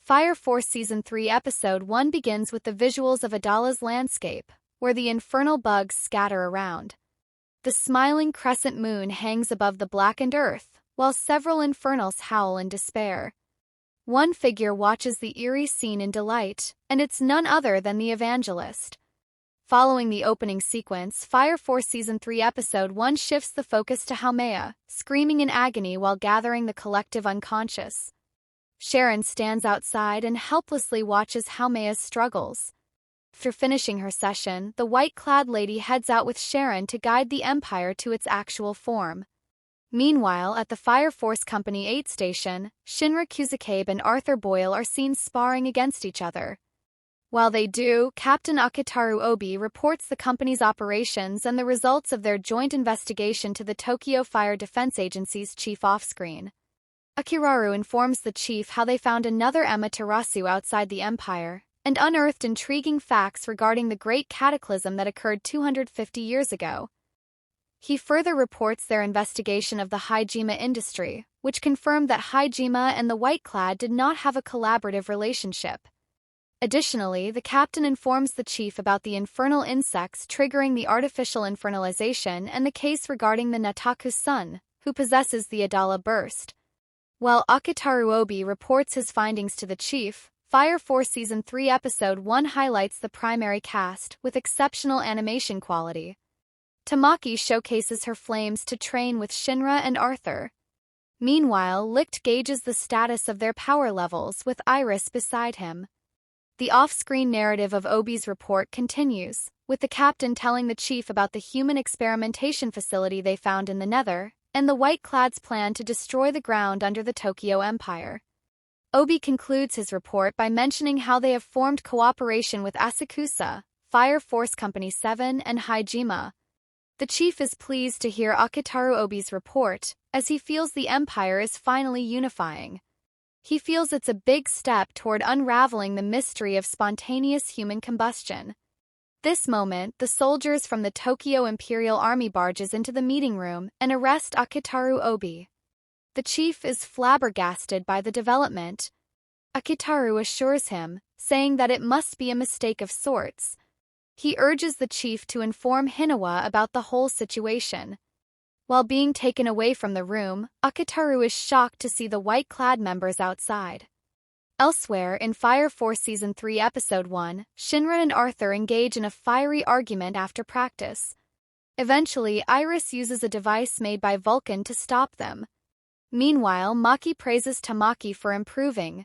Fire Force Season 3 Episode 1 begins with the visuals of Adala's landscape, where the infernal bugs scatter around. The smiling crescent moon hangs above the blackened earth, while several infernals howl in despair. One figure watches the eerie scene in delight, and it's none other than the Evangelist. Following the opening sequence, Fire Force Season 3 Episode 1 shifts the focus to Haumea, screaming in agony while gathering the collective unconscious. Sharon stands outside and helplessly watches Haumea's struggles. After finishing her session, the white-clad lady heads out with Sharon to guide the Empire to its actual form. Meanwhile, at the Fire Force Company 8 station, Shinra Kusakabe and Arthur Boyle are seen sparring against each other. While they do, Captain Akitaru Obi reports the company's operations and the results of their joint investigation to the Tokyo Fire Defense Agency's chief off-screen. Akiraru informs the chief how they found another Amaterasu outside the Empire, and unearthed intriguing facts regarding the great cataclysm that occurred 250 years ago. He further reports their investigation of the Haijima industry, which confirmed that Haijima and the White-Clad did not have a collaborative relationship. Additionally, the captain informs the chief about the infernal insects triggering the artificial infernalization and the case regarding the Nataku's son, who possesses the Adala burst. While Akitaru Obi reports his findings to the chief, Fire Force Season 3 Episode 1 highlights the primary cast with exceptional animation quality. Tamaki showcases her flames to train with Shinra and Arthur. Meanwhile, Licht gauges the status of their power levels with Iris beside him. The off-screen narrative of Obi's report continues, with the captain telling the chief about the human experimentation facility they found in the Nether, and the White-Clad's plan to destroy the ground under the Tokyo Empire. Obi concludes his report by mentioning how they have formed cooperation with Asakusa, Fire Force Company 7 and Haijima. The chief is pleased to hear Akitaru Obi's report, as he feels the Empire is finally unifying. He feels it's a big step toward unraveling the mystery of spontaneous human combustion. This moment, the soldiers from the Tokyo Imperial Army barges into the meeting room and arrest Akitaru Obi. The chief is flabbergasted by the development. Akitaru assures him, saying that it must be a mistake of sorts. He urges the chief to inform Hinawa about the whole situation. While being taken away from the room, Akitaru is shocked to see the white-clad members outside. Elsewhere, in Fire Force Season 3 Episode 1, Shinra and Arthur engage in a fiery argument after practice. Eventually, Iris uses a device made by Vulcan to stop them. Meanwhile, Maki praises Tamaki for improving.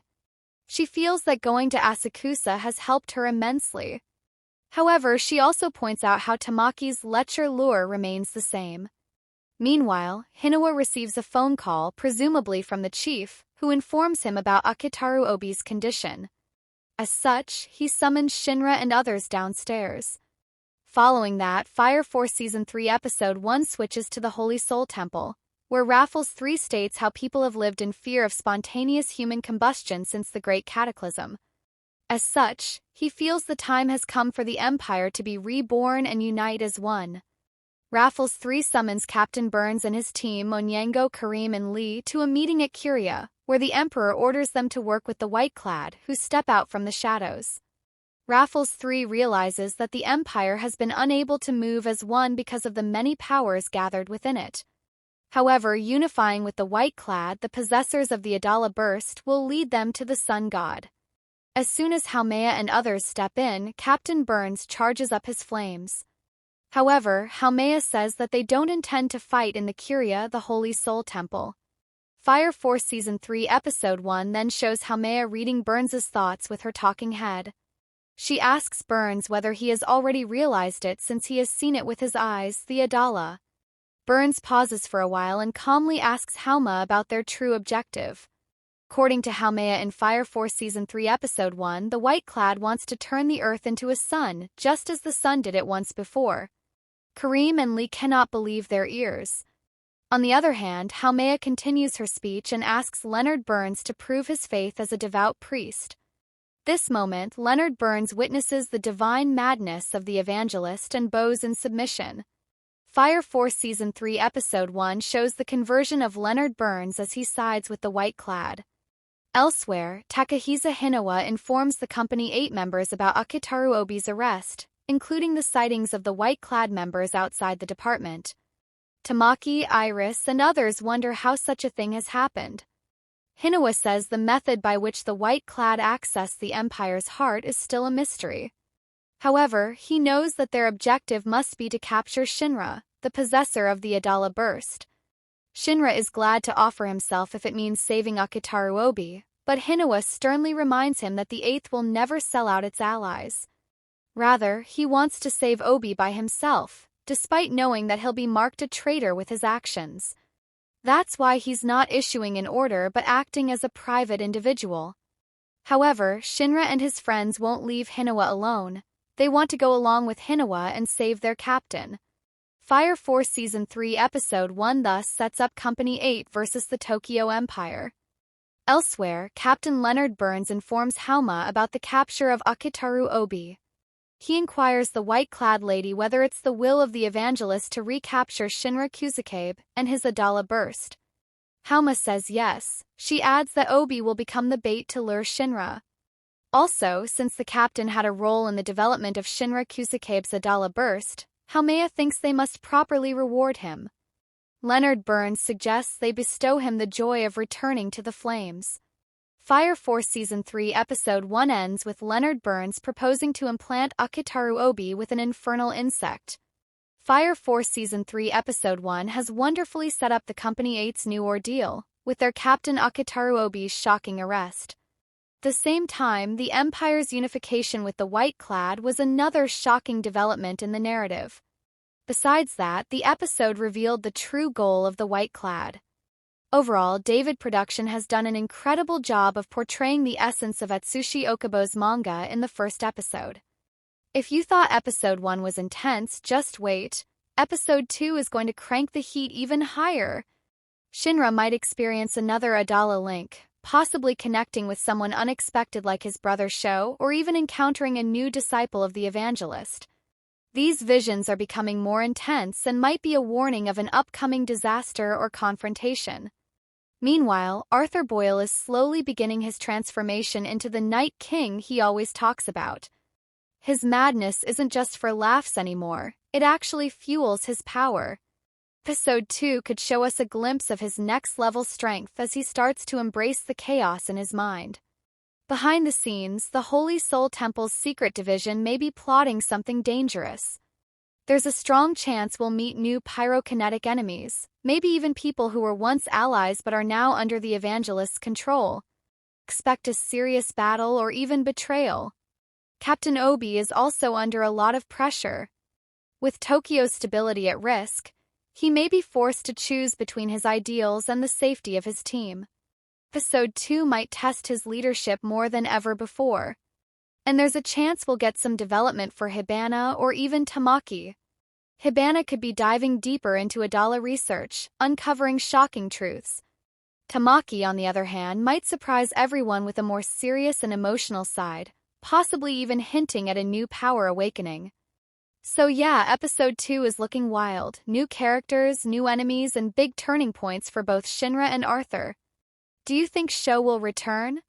She feels that going to Asakusa has helped her immensely. However, she also points out how Tamaki's lecher lure remains the same. Meanwhile, Hinawa receives a phone call, presumably from the chief, who informs him about Akitaru Obi's condition. As such, he summons Shinra and others downstairs. Following that, Fire Force Season 3 Episode 1 switches to the Holy Soul Temple, where Raffles 3 states how people have lived in fear of spontaneous human combustion since the Great Cataclysm. As such, he feels the time has come for the Empire to be reborn and unite as one. Raffles 3 summons Captain Burns and his team Onyango, Kareem and Lee to a meeting at Curia, where the Emperor orders them to work with the White-Clad, who step out from the shadows. Raffles 3 realizes that the Empire has been unable to move as one because of the many powers gathered within it. However, unifying with the White-Clad, the possessors of the Adala Burst, will lead them to the Sun God. As soon as Haumea and others step in, Captain Burns charges up his flames. However, Haumea says that they don't intend to fight in the Curia, the Holy Soul Temple. Fire Force Season 3 Episode 1 then shows Haumea reading Burns's thoughts with her talking head. She asks Burns whether he has already realized it since he has seen it with his eyes, the Adala. Burns pauses for a while and calmly asks Hauma about their true objective. According to Haumea in Fire Force Season 3 Episode 1, the White-Clad wants to turn the Earth into a sun, just as the sun did it once before. Kareem and Lee cannot believe their ears. On the other hand, Haumea continues her speech and asks Leonard Burns to prove his faith as a devout priest. This moment, Leonard Burns witnesses the divine madness of the evangelist and bows in submission. Fire Force Season 3 Episode 1 shows the conversion of Leonard Burns as he sides with the White-Clad. Elsewhere, Takahisa Hinawa informs the Company 8 members about Akitaru Obi's arrest, including the sightings of the white-clad members outside the department. Tamaki, Iris, and others wonder how such a thing has happened. Hinawa says the method by which the white-clad access the Empire's heart is still a mystery. However, he knows that their objective must be to capture Shinra, the possessor of the Adala burst. Shinra is glad to offer himself if it means saving Akitaru Obi, but Hinawa sternly reminds him that the Eighth will never sell out its allies. Rather, he wants to save Obi by himself, despite knowing that he'll be marked a traitor with his actions. That's why he's not issuing an order but acting as a private individual. However, Shinra and his friends won't leave Hinawa alone. They want to go along with Hinawa and save their captain. Fire Force Season 3 Episode 1 thus sets up Company 8 versus the Tokyo Empire. Elsewhere, Captain Leonard Burns informs Hauma about the capture of Akitaru Obi. He inquires the white-clad lady whether it's the will of the evangelist to recapture Shinra Kusakabe and his Adala burst. Hauma says yes. She adds that Obi will become the bait to lure Shinra. Also, since the captain had a role in the development of Shinra Kusakabe's Adala burst, Haumea thinks they must properly reward him. Leonard Burns suggests they bestow him the joy of returning to the flames. Fire Force Season 3 Episode 1 ends with Leonard Burns proposing to implant Akitaru Obi with an infernal insect. Fire Force Season 3 Episode 1 has wonderfully set up the Company 8's new ordeal, with their captain Akitaru Obi's shocking arrest. At the same time, the Empire's unification with the White-Clad was another shocking development in the narrative. Besides that, the episode revealed the true goal of the White-Clad. Overall, David Production has done an incredible job of portraying the essence of Atsushi Okabo's manga in the first episode. If you thought Episode 1 was intense, just wait. Episode 2 is going to crank the heat even higher. Shinra might experience another Adala link, possibly connecting with someone unexpected like his brother Sho, or even encountering a new disciple of the evangelist. These visions are becoming more intense and might be a warning of an upcoming disaster or confrontation. Meanwhile, Arthur Boyle is slowly beginning his transformation into the Night King he always talks about. His madness isn't just for laughs anymore, it actually fuels his power. Episode 2 could show us a glimpse of his next-level strength as he starts to embrace the chaos in his mind. Behind the scenes, the Holy Soul Temple's secret division may be plotting something dangerous. There's a strong chance we'll meet new pyrokinetic enemies, maybe even people who were once allies but are now under the evangelist's control. Expect a serious battle or even betrayal. Captain Obi is also under a lot of pressure. With Tokyo's stability at risk, he may be forced to choose between his ideals and the safety of his team. Episode 2 might test his leadership more than ever before. And there's a chance we'll get some development for Hibana or even Tamaki. Hibana could be diving deeper into Adala research, uncovering shocking truths. Tamaki, on the other hand, might surprise everyone with a more serious and emotional side, possibly even hinting at a new power awakening. So yeah, Episode 2 is looking wild. New characters, new enemies, and big turning points for both Shinra and Arthur. Do you think Sho will return?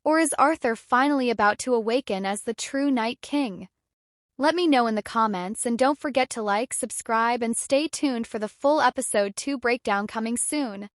Or is Arthur finally about to awaken as the true Night King? Let me know in the comments, and don't forget to like, subscribe, and stay tuned for the full Episode 2 breakdown coming soon.